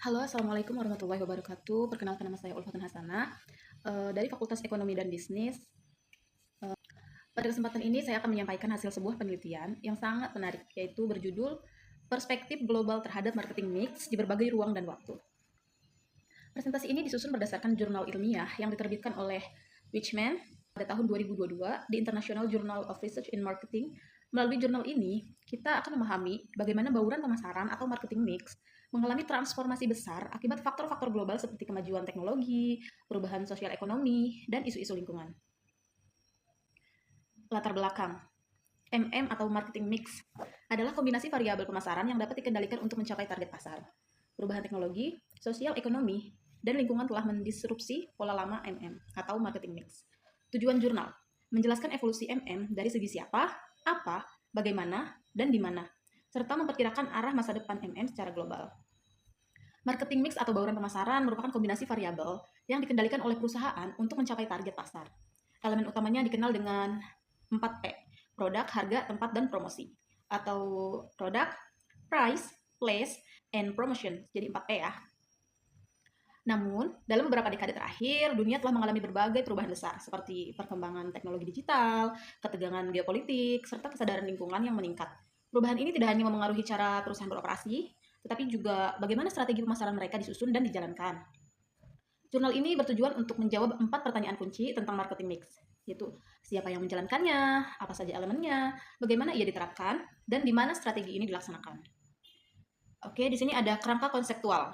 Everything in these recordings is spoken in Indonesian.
Halo, Assalamualaikum warahmatullahi wabarakatuh. Perkenalkan nama saya Ulfatun Hasanah dari Fakultas Ekonomi dan Bisnis. Pada kesempatan ini saya akan menyampaikan hasil sebuah penelitian yang sangat menarik, yaitu berjudul Perspektif Global Terhadap Marketing Mix di Berbagai Ruang dan Waktu. Presentasi ini disusun berdasarkan jurnal ilmiah yang diterbitkan oleh Wichmann pada tahun 2022 di International Journal of Research in Marketing. Melalui jurnal ini, kita akan memahami bagaimana bauran pemasaran atau marketing mix mengalami transformasi besar akibat faktor-faktor global seperti kemajuan teknologi, perubahan sosial ekonomi, dan isu-isu lingkungan. Latar belakang MM atau marketing mix adalah kombinasi variabel pemasaran yang dapat dikendalikan untuk mencapai target pasar. Perubahan teknologi, sosial ekonomi, dan lingkungan telah mendisrupsi pola lama MM atau marketing mix. Tujuan jurnal menjelaskan evolusi MM dari segi siapa, apa, bagaimana, dan di mana, serta memperkirakan arah masa depan MM secara global. Marketing mix atau bauran pemasaran merupakan kombinasi variabel yang dikendalikan oleh perusahaan untuk mencapai target pasar. Elemen utamanya dikenal dengan 4P, produk, harga, tempat, dan promosi. Atau produk, price, place, and promotion. Jadi 4P ya. Namun, dalam beberapa dekade terakhir, dunia telah mengalami berbagai perubahan besar, seperti perkembangan teknologi digital, ketegangan geopolitik, serta kesadaran lingkungan yang meningkat. Perubahan ini tidak hanya memengaruhi cara perusahaan beroperasi, tetapi juga bagaimana strategi pemasaran mereka disusun dan dijalankan. Jurnal ini bertujuan untuk menjawab 4 pertanyaan kunci tentang marketing mix, yaitu siapa yang menjalankannya, apa saja elemennya, bagaimana ia diterapkan, dan di mana strategi ini dilaksanakan. Oke, di sini ada kerangka konseptual.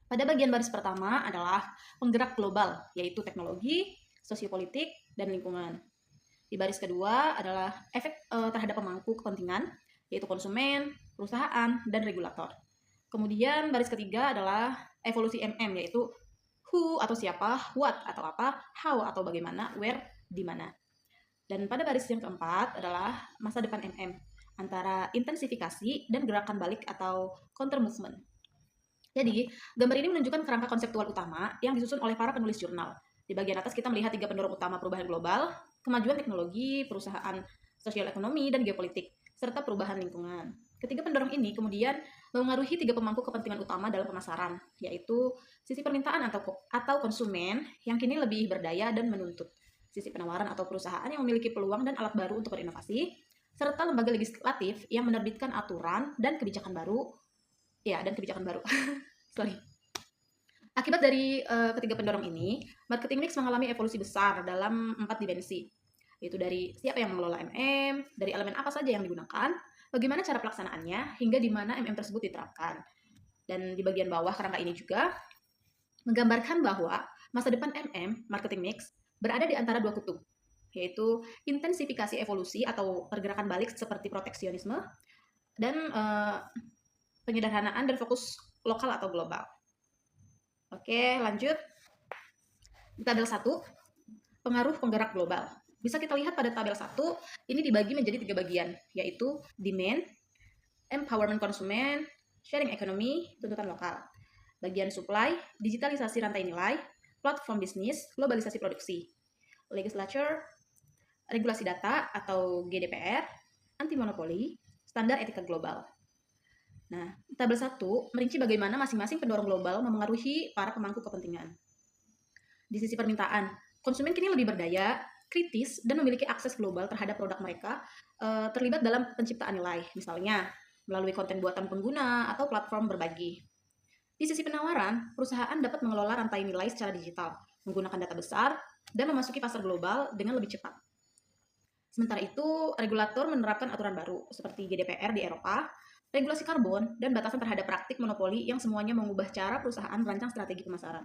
Pada bagian baris pertama adalah penggerak global, yaitu teknologi, sosiopolitik, dan lingkungan. Di baris kedua adalah efek terhadap pemangku kepentingan, yaitu konsumen, perusahaan, dan regulator. Kemudian baris ketiga adalah evolusi MM, yaitu who atau siapa, what atau apa, how atau bagaimana, where, di mana. Dan pada baris yang keempat adalah masa depan MM, antara intensifikasi dan gerakan balik atau counter movement. Jadi, gambar ini menunjukkan kerangka konseptual utama yang disusun oleh para penulis jurnal. Di bagian atas kita melihat 3 pendorong utama perubahan global, kemajuan teknologi, perusahaan sosial ekonomi, dan geopolitik, serta perubahan lingkungan. Ketiga pendorong ini kemudian mengaruhi 3 pemangku kepentingan utama dalam pemasaran, yaitu sisi permintaan atau konsumen yang kini lebih berdaya dan menuntut, sisi penawaran atau perusahaan yang memiliki peluang dan alat baru untuk berinovasi, serta lembaga legislatif yang menerbitkan aturan dan kebijakan baru. Sorry. Akibat dari ketiga pendorong ini, marketing mix mengalami evolusi besar dalam 4 dimensi, yaitu dari siapa yang mengelola MM, dari elemen apa saja yang digunakan, bagaimana cara pelaksanaannya, hingga di mana MM tersebut diterapkan. Dan di bagian bawah kerangka ini juga menggambarkan bahwa masa depan MM, marketing mix, berada di antara 2 kutub, yaitu intensifikasi evolusi atau pergerakan balik seperti proteksionisme, dan penyederhanaan dan fokus lokal atau global. Oke, lanjut. Di tabel 1, pengaruh penggerak global. Bisa kita lihat pada tabel 1, ini dibagi menjadi 3 bagian, yaitu demand, empowerment konsumen, sharing economy, tuntutan lokal. Bagian supply, digitalisasi rantai nilai, platform bisnis, globalisasi produksi. Legislature, regulasi data atau GDPR, anti monopoli, standar etika global. Nah, tabel 1 merinci bagaimana masing-masing pendorong global memengaruhi para pemangku kepentingan. Di sisi permintaan, konsumen kini lebih berdaya, kritis, dan memiliki akses global terhadap produk mereka terlibat dalam penciptaan nilai, misalnya melalui konten buatan pengguna atau platform berbagi. Di sisi penawaran, perusahaan dapat mengelola rantai nilai secara digital, menggunakan data besar, dan memasuki pasar global dengan lebih cepat. Sementara itu, regulator menerapkan aturan baru, seperti GDPR di Eropa, regulasi karbon, dan batasan terhadap praktik monopoli yang semuanya mengubah cara perusahaan merancang strategi pemasaran.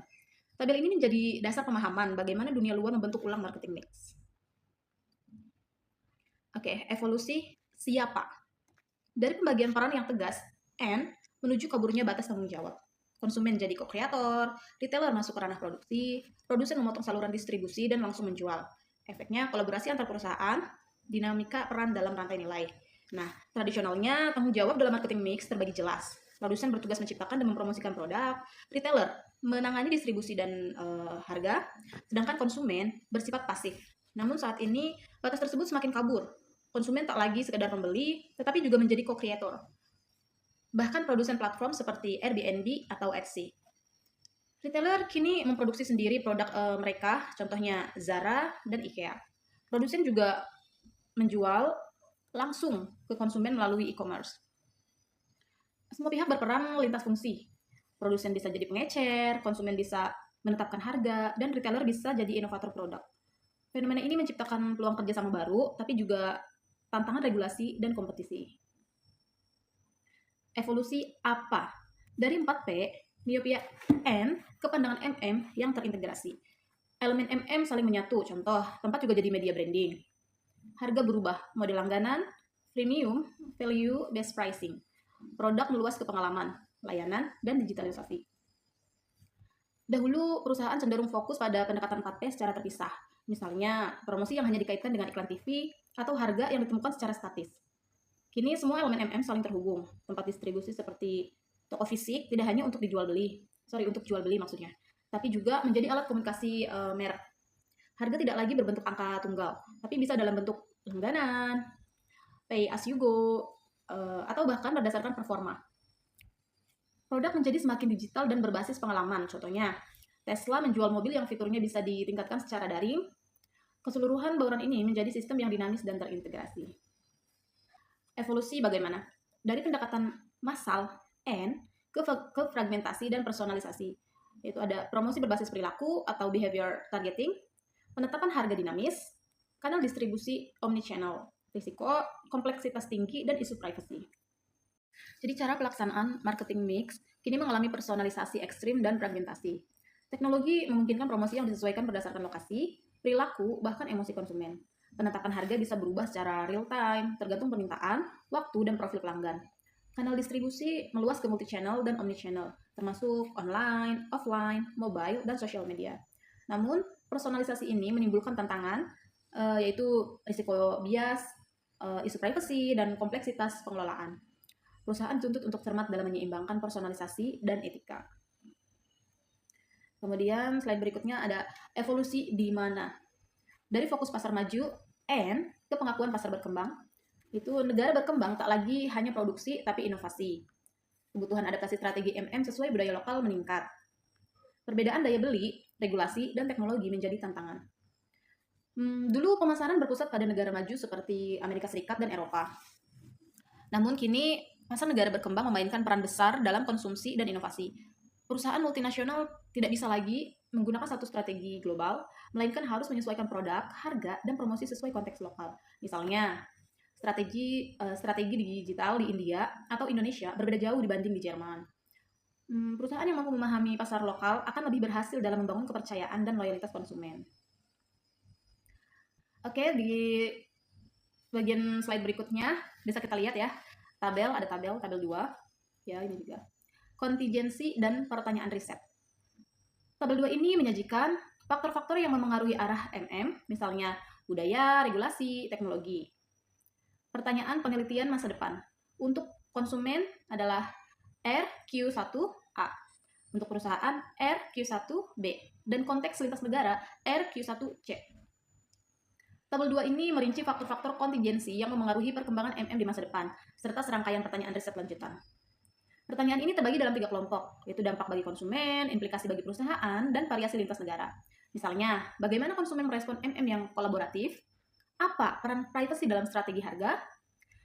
Tabel ini menjadi dasar pemahaman bagaimana dunia luar membentuk ulang marketing mix. Oke, evolusi siapa? Dari pembagian peran yang tegas, N, menuju kaburnya batas tanggung jawab. Konsumen jadi co-kreator, retailer masuk ke ranah produksi, produsen memotong saluran distribusi dan langsung menjual. Efeknya kolaborasi antar perusahaan, dinamika peran dalam rantai nilai. Nah, tradisionalnya tanggung jawab dalam marketing mix terbagi jelas. Produsen bertugas menciptakan dan mempromosikan produk, retailer menangani distribusi dan harga, sedangkan konsumen bersifat pasif. Namun saat ini batas tersebut semakin kabur. Konsumen tak lagi sekedar pembeli, tetapi juga menjadi co-creator. bahkan produsen platform seperti Airbnb atau Etsy. Retailer kini memproduksi sendiri produk mereka, contohnya Zara dan IKEA. Produsen juga menjual langsung ke konsumen melalui e-commerce. Semua pihak berperan lintas fungsi. Produsen bisa jadi pengecer, konsumen bisa menetapkan harga, dan retailer bisa jadi inovator produk. Fenomena ini menciptakan peluang kerjasama baru, tapi juga tantangan regulasi dan kompetisi. Evolusi apa? Dari 4P, miopia N ke pandangan MM yang terintegrasi. Elemen MM saling menyatu, contoh, tempat juga jadi media branding. Harga berubah, model langganan, premium, value, based pricing. Produk meluas ke pengalaman, layanan, dan digitalisasi. Dahulu, perusahaan cenderung fokus pada pendekatan 4P secara terpisah. Misalnya, promosi yang hanya dikaitkan dengan iklan TV, atau harga yang ditemukan secara statis. Kini semua elemen MM saling terhubung. Tempat distribusi seperti toko fisik tidak hanya untuk jual beli maksudnya, tapi juga menjadi alat komunikasi merek. Harga tidak lagi berbentuk angka tunggal, tapi bisa dalam bentuk langganan, pay as you go, atau bahkan berdasarkan performa. Produk menjadi semakin digital dan berbasis pengalaman. Contohnya, Tesla menjual mobil yang fiturnya bisa ditingkatkan secara daring. Keseluruhan bauran ini menjadi sistem yang dinamis dan terintegrasi. Evolusi bagaimana? Dari pendekatan massal N ke fragmentasi dan personalisasi, yaitu ada promosi berbasis perilaku atau behavior targeting, penetapan harga dinamis, kanal distribusi omnichannel, risiko, kompleksitas tinggi, dan isu privacy. Jadi cara pelaksanaan marketing mix kini mengalami personalisasi ekstrim dan fragmentasi. Teknologi memungkinkan promosi yang disesuaikan berdasarkan lokasi, perilaku, bahkan emosi konsumen. Penetapan harga bisa berubah secara real time, tergantung permintaan, waktu, dan profil pelanggan. Kanal distribusi meluas ke multi-channel dan omni-channel, termasuk online, offline, mobile, dan social media. Namun, personalisasi ini menimbulkan tantangan, yaitu risiko bias, isu privacy, dan kompleksitas pengelolaan. Perusahaan dituntut untuk cermat dalam menyeimbangkan personalisasi dan etika. Kemudian slide berikutnya ada evolusi di mana. Dari fokus pasar maju, N, ke pengakuan pasar berkembang, itu negara berkembang tak lagi hanya produksi tapi inovasi. Kebutuhan adaptasi strategi MM sesuai budaya lokal meningkat. Perbedaan daya beli, regulasi, dan teknologi menjadi tantangan. Dulu pemasaran berpusat pada negara maju seperti Amerika Serikat dan Eropa. Namun kini pasar negara berkembang memainkan peran besar dalam konsumsi dan inovasi. Perusahaan multinasional tidak bisa lagi menggunakan satu strategi global, melainkan harus menyesuaikan produk, harga, dan promosi sesuai konteks lokal. Misalnya, strategi digital di India atau Indonesia berbeda jauh dibanding di Jerman. Perusahaan yang mampu memahami pasar lokal akan lebih berhasil dalam membangun kepercayaan dan loyalitas konsumen. Oke, di bagian slide berikutnya bisa kita lihat ya, tabel 2, ya ini juga. Kontingensi dan pertanyaan riset. Tabel 2 ini menyajikan faktor-faktor yang memengaruhi arah MM, misalnya budaya, regulasi, teknologi. Pertanyaan penelitian masa depan. Untuk konsumen adalah RQ1A. Untuk perusahaan RQ1B. Dan konteks lintas negara RQ1C. Tabel 2 ini merinci faktor-faktor kontingensi yang memengaruhi perkembangan MM di masa depan, serta serangkaian pertanyaan riset lanjutan. Pertanyaan ini terbagi dalam 3 kelompok, yaitu dampak bagi konsumen, implikasi bagi perusahaan, dan variasi lintas negara. Misalnya, bagaimana konsumen merespon MM yang kolaboratif, apa peran privacy dalam strategi harga,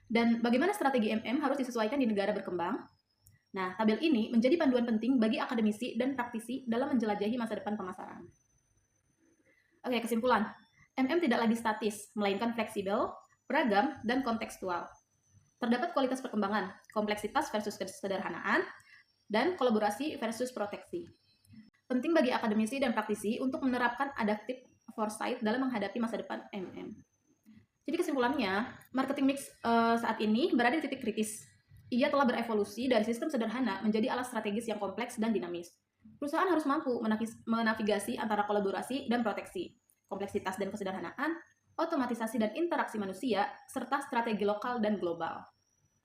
dan bagaimana strategi MM harus disesuaikan di negara berkembang. Nah, tabel ini menjadi panduan penting bagi akademisi dan praktisi dalam menjelajahi masa depan pemasaran. Oke, kesimpulan. MM tidak lagi statis, melainkan fleksibel, beragam, dan kontekstual. Terdapat kualitas perkembangan, kompleksitas versus kesederhanaan, dan kolaborasi versus proteksi. Penting bagi akademisi dan praktisi untuk menerapkan adaptive foresight dalam menghadapi masa depan MM. Jadi kesimpulannya, marketing mix saat ini berada di titik kritis. Ia telah berevolusi dari sistem sederhana menjadi alat strategis yang kompleks dan dinamis. Perusahaan harus mampu menavigasi antara kolaborasi dan proteksi, kompleksitas dan kesederhanaan, otomatisasi dan interaksi manusia, serta strategi lokal dan global.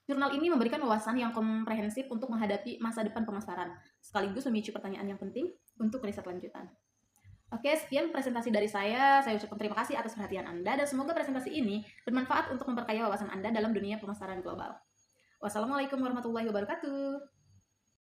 Jurnal ini memberikan wawasan yang komprehensif untuk menghadapi masa depan pemasaran, sekaligus memicu pertanyaan yang penting untuk riset lanjutan. Oke, sekian presentasi dari saya. Saya ucapkan terima kasih atas perhatian Anda dan semoga presentasi ini bermanfaat untuk memperkaya wawasan Anda dalam dunia pemasaran global. Wassalamualaikum warahmatullahi wabarakatuh.